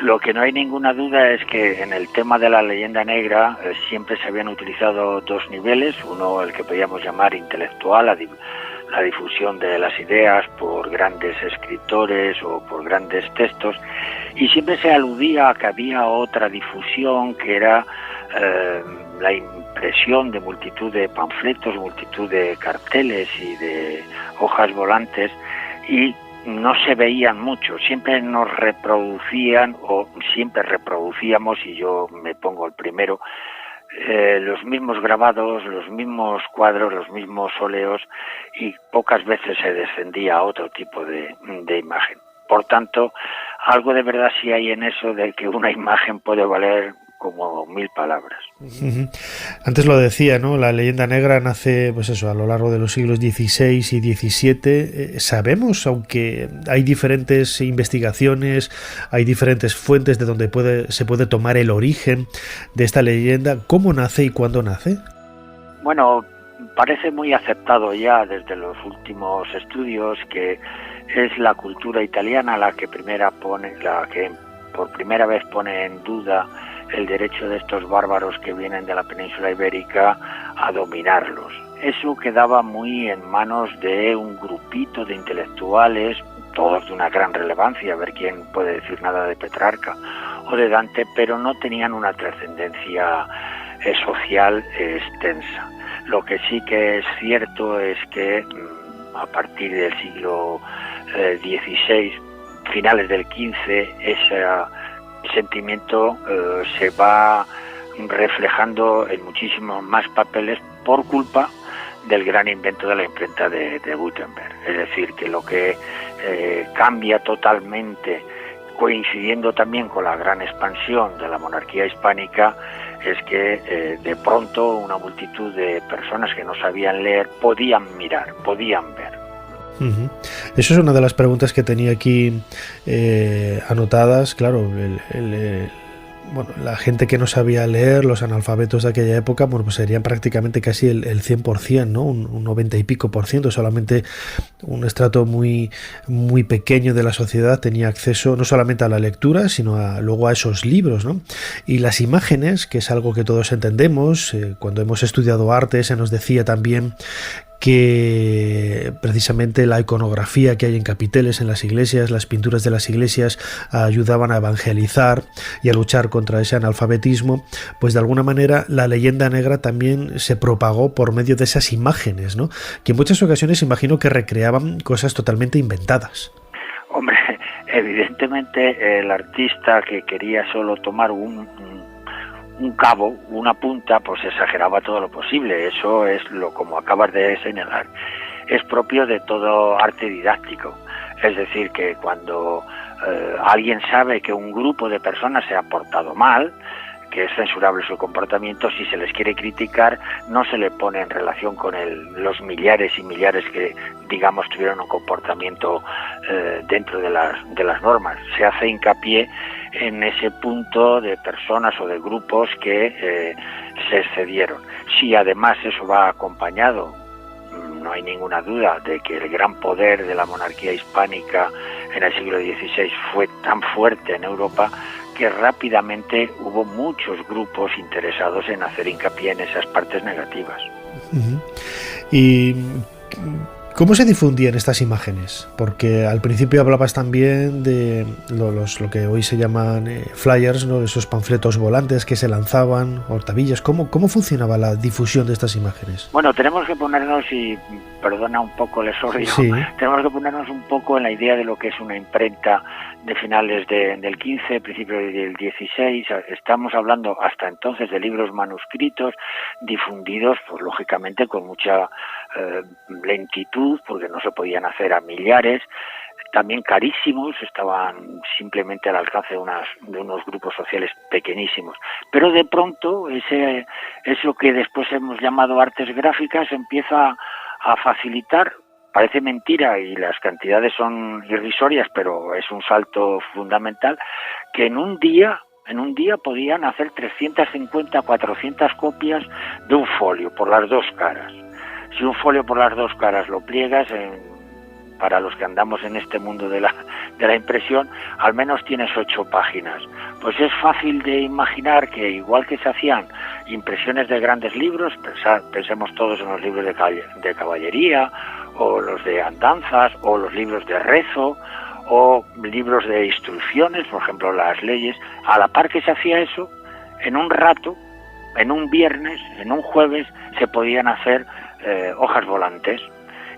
lo que no hay ninguna duda es que en el tema de la leyenda negra siempre se habían utilizado dos niveles, uno el que podríamos llamar intelectual, la difusión de las ideas por grandes escritores o por grandes textos, y siempre se aludía a que había otra difusión que era la impresión de multitud de panfletos, multitud de carteles y de hojas volantes, y no se veían mucho, siempre nos reproducían o siempre reproducíamos, y yo me pongo el primero, los mismos grabados, los mismos cuadros, los mismos óleos, y pocas veces se descendía a otro tipo de imagen. Por tanto, algo de verdad sí hay en eso de que una imagen puede valer como 1000 palabras. Antes lo decía, ¿no? La leyenda negra nace, pues eso, a lo largo de los siglos XVI y XVII. Sabemos, aunque hay diferentes investigaciones, hay diferentes fuentes de donde se puede tomar el origen de esta leyenda, ¿cómo nace y cuándo nace? Bueno, parece muy aceptado ya desde los últimos estudios que es la cultura italiana la que por primera vez pone en duda el derecho de estos bárbaros que vienen de la península ibérica a dominarlos. Eso quedaba muy en manos de un grupito de intelectuales, todos de una gran relevancia, a ver quién puede decir nada de Petrarca o de Dante, pero no tenían una trascendencia social extensa. Lo que sí que es cierto es que a partir del siglo XVI, finales del XV, ese sentimiento se va reflejando en muchísimos más papeles por culpa del gran invento de la imprenta de Gutenberg. Es decir, que lo que cambia totalmente, coincidiendo también con la gran expansión de la monarquía hispánica, es que de pronto una multitud de personas que no sabían leer podían mirar, podían ver. Eso es una de las preguntas que tenía aquí anotadas. Claro, bueno, la gente que no sabía leer, los analfabetos de aquella época, bueno, pues serían prácticamente casi el 100%, ¿no? Un 90 y pico por ciento. Solamente un estrato muy, muy pequeño de la sociedad tenía acceso no solamente a la lectura, sino luego a esos libros, ¿no? Y las imágenes, que es algo que todos entendemos, cuando hemos estudiado arte se nos decía también que precisamente la iconografía que hay en capiteles en las iglesias, las pinturas de las iglesias ayudaban a evangelizar y a luchar contra ese analfabetismo, pues de alguna manera la leyenda negra también se propagó por medio de esas imágenes, ¿no? Que en muchas ocasiones imagino que recreaban cosas totalmente inventadas. Hombre, evidentemente el artista que quería solo tomar un cabo, una punta, pues exageraba todo lo posible. Eso es lo, como acabas de señalar, es propio de todo arte didáctico. Es decir, que cuando alguien sabe que un grupo de personas se ha portado mal, que es censurable su comportamiento, si se les quiere criticar, no se le pone en relación con los millares y millares que, digamos, tuvieron un comportamiento dentro de las normas. Se hace hincapié en ese punto de personas o de grupos que se excedieron. Si además eso va acompañado, no hay ninguna duda de que el gran poder de la monarquía hispánica en el siglo XVI fue tan fuerte en Europa que rápidamente hubo muchos grupos interesados en hacer hincapié en esas partes negativas. Uh-huh. ¿Y cómo se difundían estas imágenes? Porque al principio hablabas también de lo que hoy se llaman flyers, ¿no? Esos panfletos volantes que se lanzaban, hortavillas. ¿Cómo funcionaba la difusión de estas imágenes? Bueno, tenemos que ponernos, y perdona un poco el exordio, sí, tenemos que ponernos un poco en la idea de lo que es una imprenta de finales del 15, principios del 16. Estamos hablando hasta entonces de libros manuscritos difundidos, pues lógicamente con mucha lentitud, porque no se podían hacer a millares, también carísimos, estaban simplemente al alcance de unos grupos sociales pequeñísimos. Pero de pronto eso que después hemos llamado artes gráficas empieza a facilitar. Parece mentira y las cantidades son irrisorias, pero es un salto fundamental, que en un día podían hacer 350, 400 copias de un folio por las dos caras. Si un folio por las dos caras lo pliegas, para los que andamos en este mundo de la impresión, al menos tienes 8 páginas. Pues es fácil de imaginar que, igual que se hacían impresiones de grandes libros, pensemos todos en los libros de caballería, o los de andanzas, o los libros de rezo, o libros de instrucciones, por ejemplo las leyes, a la par que se hacía eso, en un rato, en un viernes, en un jueves, se podían hacer hojas volantes,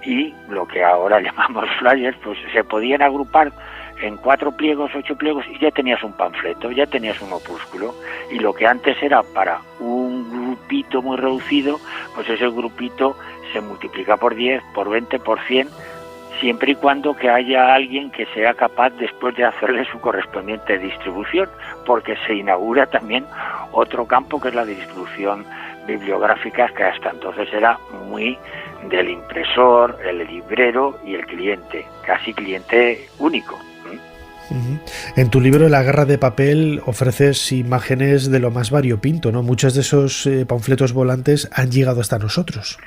y lo que ahora llamamos flyers, pues se podían agrupar en 4 pliegos, 8 pliegos, y ya tenías un panfleto, ya tenías un opúsculo. Y lo que antes era para un grupito muy reducido, pues ese grupito se multiplica por 10, por 20, por 100, siempre y cuando que haya alguien que sea capaz después de hacerle su correspondiente distribución, porque se inaugura también otro campo, que es la distribución bibliográfica, que hasta entonces era muy del impresor, el librero y el cliente, casi cliente único. Uh-huh. En tu libro La guerra de papel ofreces imágenes de lo más variopinto, ¿no? Muchos de esos panfletos volantes han llegado hasta nosotros.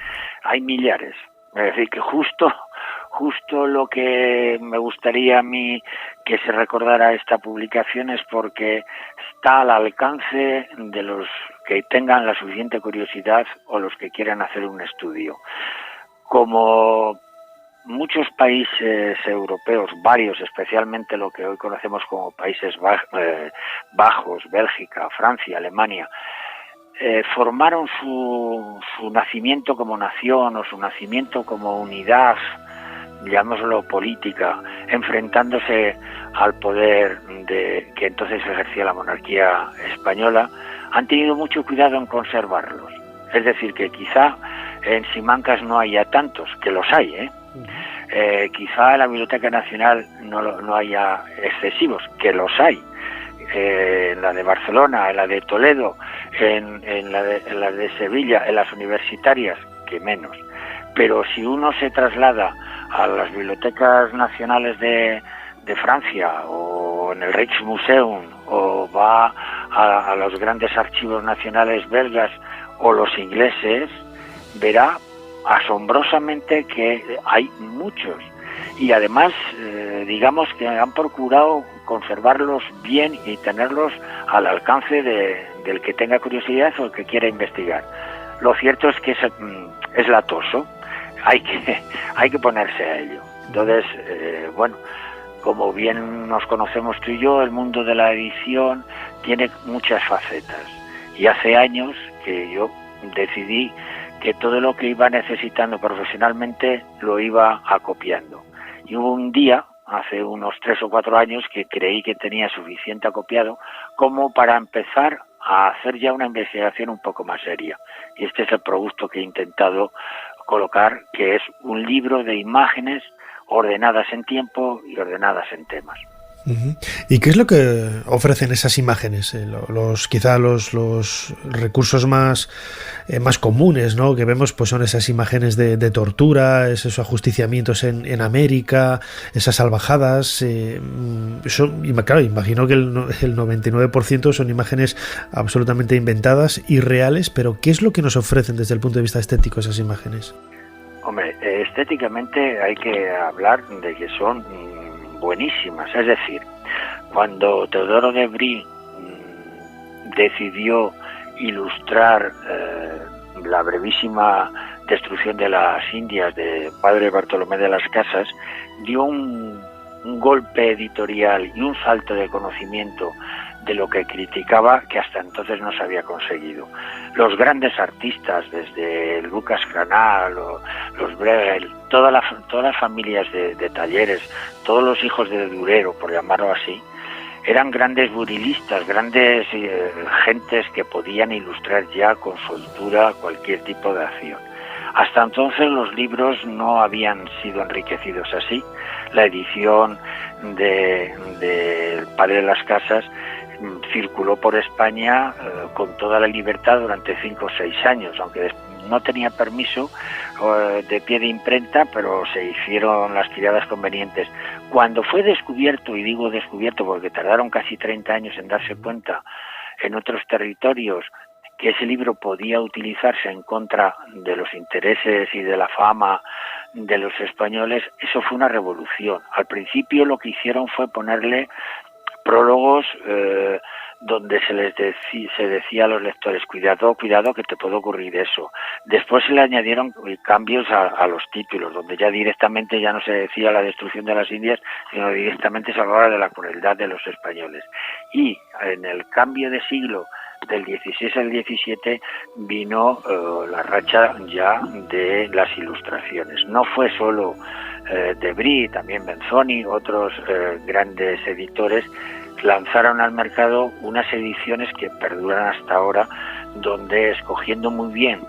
Hay millares, es decir, que justo lo que me gustaría a mí que se recordara esta publicación es porque está al alcance de los que tengan la suficiente curiosidad o los que quieran hacer un estudio. Como muchos países europeos, varios, especialmente lo que hoy conocemos como Países Bajos, Bélgica, Francia, Alemania, formaron su nacimiento como nación o su nacimiento como unidad, llamémoslo política, enfrentándose al poder que entonces ejercía la monarquía española, han tenido mucho cuidado en conservarlos. Es decir, que quizá en Simancas no haya tantos, que los hay, quizá en la Biblioteca Nacional no haya excesivos, que los hay, en la de Barcelona, en la de Toledo, en la de Sevilla, en las universitarias, que menos. Pero si uno se traslada a las bibliotecas nacionales de Francia, o en el Rijksmuseum, o va a los grandes archivos nacionales belgas o los ingleses, verá asombrosamente que hay muchos. Y además, digamos que han procurado conservarlos bien y tenerlos al alcance del que tenga curiosidad o el que quiera investigar. Lo cierto es que es latoso, hay que ponerse a ello. Entonces, bueno, como bien nos conocemos tú y yo, el mundo de la edición tiene muchas facetas. Y hace años que yo decidí que todo lo que iba necesitando profesionalmente lo iba acopiando. Y hubo un día, hace unos 3 o 4 años, que creí que tenía suficiente acopiado como para empezar a hacer ya una investigación un poco más seria. Y este es el producto que he intentado colocar, que es un libro de imágenes ordenadas en tiempo y ordenadas en temas. ¿Y qué es lo que ofrecen esas imágenes? Quizá los recursos más comunes, ¿no?, que vemos, pues son esas imágenes de tortura, esos ajusticiamientos en América, esas salvajadas. Claro, imagino que el 99% son imágenes absolutamente inventadas y reales, pero ¿qué es lo que nos ofrecen desde el punto de vista estético esas imágenes? Hombre, estéticamente hay que hablar de que son buenísimas. Es decir, cuando Teodoro de Bry decidió ilustrar la brevísima destrucción de las Indias de padre Bartolomé de las Casas, dio un golpe editorial y un salto de conocimiento de lo que criticaba que hasta entonces no se había conseguido. Los grandes artistas, desde Lucas Granat, los Bruegel, todas las familias de Talleres, todos los hijos de Durero, por llamarlo así, eran grandes burilistas, grandes gentes que podían ilustrar ya con soltura cualquier tipo de acción. Hasta entonces los libros no habían sido enriquecidos así. La edición del Padre de las Casas circuló por España con toda la libertad durante 5 o 6 años, aunque no tenía permiso de pie de imprenta, pero se hicieron las tiradas convenientes. Cuando fue descubierto, y digo descubierto porque tardaron casi 30 años en darse cuenta en otros territorios que ese libro podía utilizarse en contra de los intereses y de la fama de los españoles, eso fue una revolución. Al principio lo que hicieron fue ponerle prólogos donde se decía a los lectores, cuidado que te puede ocurrir eso. Después se le añadieron cambios a los títulos, donde ya directamente ya no se decía la destrucción de las Indias, sino directamente se hablaba de la crueldad de los españoles. Y en el cambio de siglo del 16 al 17 vino la racha ya de las ilustraciones. No fue solo de Bry, también Benzoni, otros grandes editores lanzaron al mercado unas ediciones que perduran hasta ahora, donde escogiendo muy bien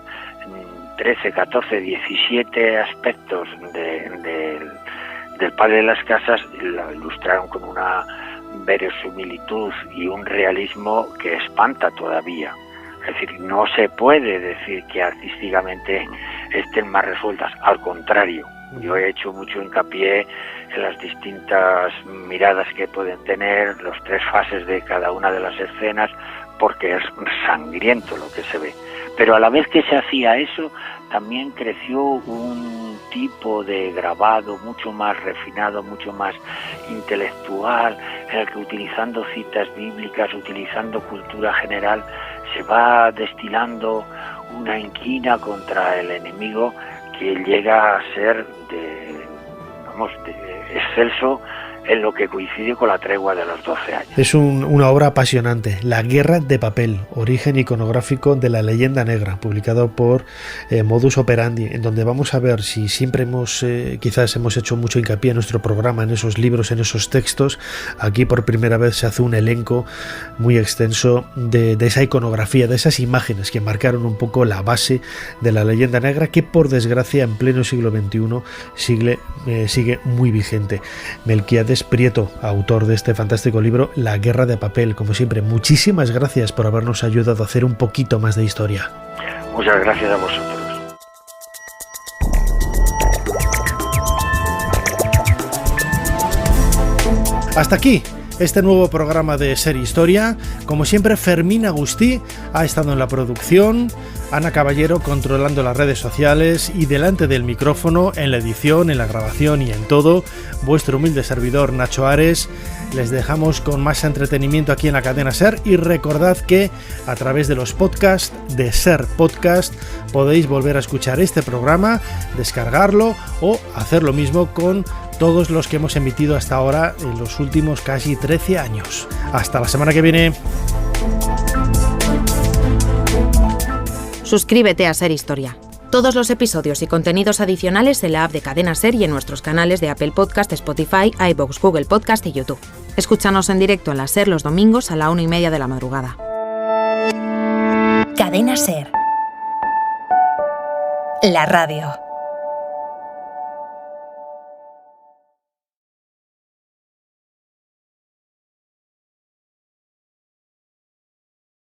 13, 14, 17 aspectos del Padre de las Casas, la ilustraron con una verosimilitud y un realismo que espanta todavía. Es decir, no se puede decir que artísticamente estén más resueltas, al contrario. Yo he hecho mucho hincapié en las distintas miradas que pueden tener, las 3 fases de cada una de las escenas, porque es sangriento lo que se ve. Pero a la vez que se hacía eso, también creció un tipo de grabado mucho más refinado, mucho más intelectual, en el que utilizando citas bíblicas, utilizando cultura general, se va destilando una inquina contra el enemigo que llega a ser excelso en lo que coincide con la tregua de los 12 años. Es una obra apasionante, La Guerra de Papel, origen iconográfico de la leyenda negra, publicado por Modus Operandi, en donde vamos a ver si siempre quizás hemos hecho mucho hincapié en nuestro programa, en esos libros, en esos textos. Aquí por primera vez se hace un elenco muy extenso de esa iconografía, de esas imágenes que marcaron un poco la base de la leyenda negra, que por desgracia en pleno siglo XXI sigue muy vigente. Melquiades Prieto, autor de este fantástico libro La Guerra de Papel. Como siempre, muchísimas gracias por habernos ayudado a hacer un poquito más de historia. Muchas gracias a vosotros. Hasta aquí este nuevo programa de Ser Historia. Como siempre, Fermín Agustí ha estado en la producción, Ana Caballero controlando las redes sociales y delante del micrófono, en la edición, en la grabación y en todo, vuestro humilde servidor Nacho Ares. Les dejamos con más entretenimiento aquí en la cadena SER y recordad que a través de los podcasts de SER Podcast podéis volver a escuchar este programa, descargarlo o hacer lo mismo con todos los que hemos emitido hasta ahora en los últimos casi 13 años. Hasta la semana que viene. Suscríbete a Ser Historia. Todos los episodios y contenidos adicionales en la app de Cadena SER y en nuestros canales de Apple Podcast, Spotify, iVoox, Google Podcast y YouTube. Escúchanos en directo en la SER los domingos a la 1:30 de la madrugada. Cadena SER. La radio.